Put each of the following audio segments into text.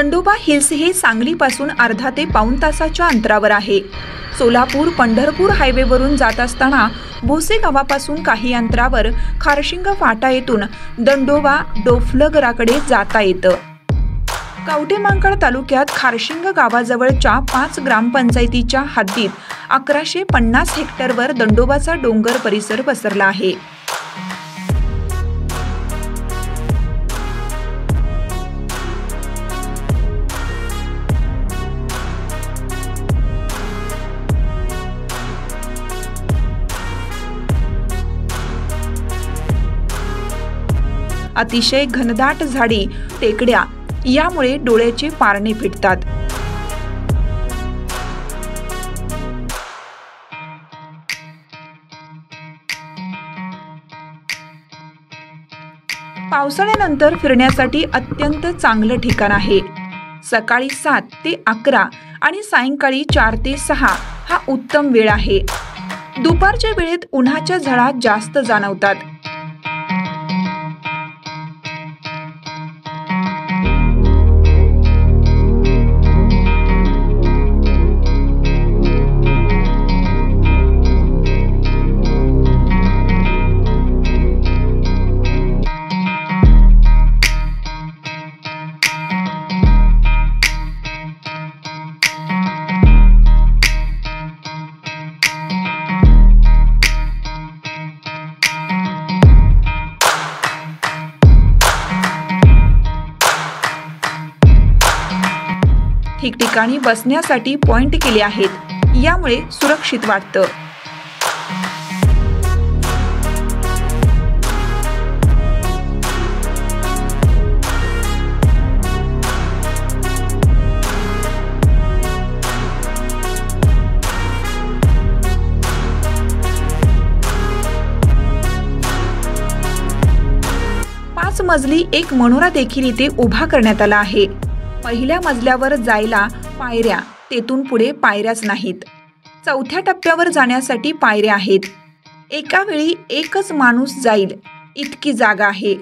Dandoba hills हे सांगलीपासून अर्धा ते पाऊण तासाच्या अंतरावर आहे। सोलापूर पंढरपूर हायवेवरून जात असताना भोसे गावापासून काही अंतरावर खारशिंग फाटा येथून दंडोबा डोफलगराकडे जाता येतं। कवठेमहांकाळ तालुक्यात खारशिंग गावाजवळच्या 5 ग्रामपंचायतीच्या हद्दीत 1150 हेक्टरवर दंडोबाचा डोंगर परिसर पसरला आहे। अतिशय घनदाट झाडी टेकड्या यामुळे डोळ्याचे पारणे फिटतात। पावसाळ्यानंतर फिरण्यासाठी अत्यंत चांगलं ठिकाण आहे। सकाळी 7 ते 11 आणि सायंकाळी 4 ते 6 हा उत्तम वेळ आहे। दुपारच्या वेळेत उन्हाच्या झळा जास्त जाणवतात। ठिकठिकाणी बसण्यासाठी पॉइंट केले आहेत, यामुळे सुरक्षित वाटतं। पाच मजली एक मनोरा देखील इथे उभा करण्यात आला आहे। पहिल्या मजल्यावर जायला पायऱ्या, तेथून पुढे पायऱ्याच नाहीत। चौथ्या टप्प्यावर जाण्यासाठी पायऱ्या आहेत। एका वेळी एकच माणूस जाईल इतकी जागा आहे।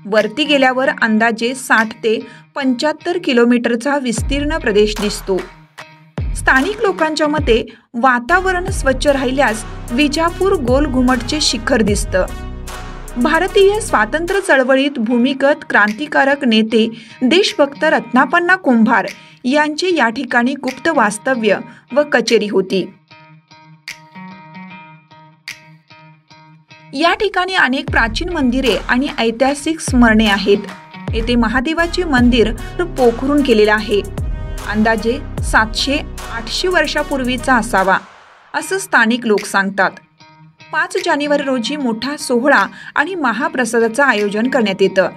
वरती गेल्यावर अंदाजे 60 ते 75 किलोमीटरचा विस्तीर्ण प्रदेश दिसतो। स्थानिक लोकांच्या मते वातावरण स्वच्छ राहिल्यास विजापूर गोल घुमटचे शिखर दिसतं। भारतीय स्वातंत्र्य चळवळीत भूमिगत क्रांतिकारक नेते देशभक्त रत्नापन्ना कुंभार यांचे या ठिकाणी गुप्त वास्तव्य व कचेरी होती। या ठिकाणी अनेक प्राचीन मंदिरे आणि ऐतिहासिक स्मरणे आहेत। येथे महादेवाचे मंदिर पोखरून केलेले आहे। अंदाजे 700-800 वर्षापूर्वीचा असावा असं स्थानिक लोक सांगतात। 5 जानेवारी रोजी मोठा सोहळा आणि महाप्रसादाचं आयोजन करण्यात येतं।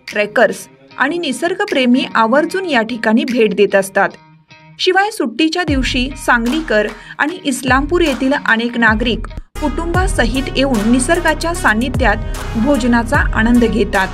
ट्रेकर्स आणि निसर्गप्रेमी आवर्जून या ठिकाणी भेट देत असतात। शिवाय सुट्टीच्या दिवशी सांगलीकर आणि इस्लामपूर येथील अनेक नागरिक कुटुंबासहित येऊन निसर्गाच्या सान्निध्यात भोजनाचा आनंद घेतात।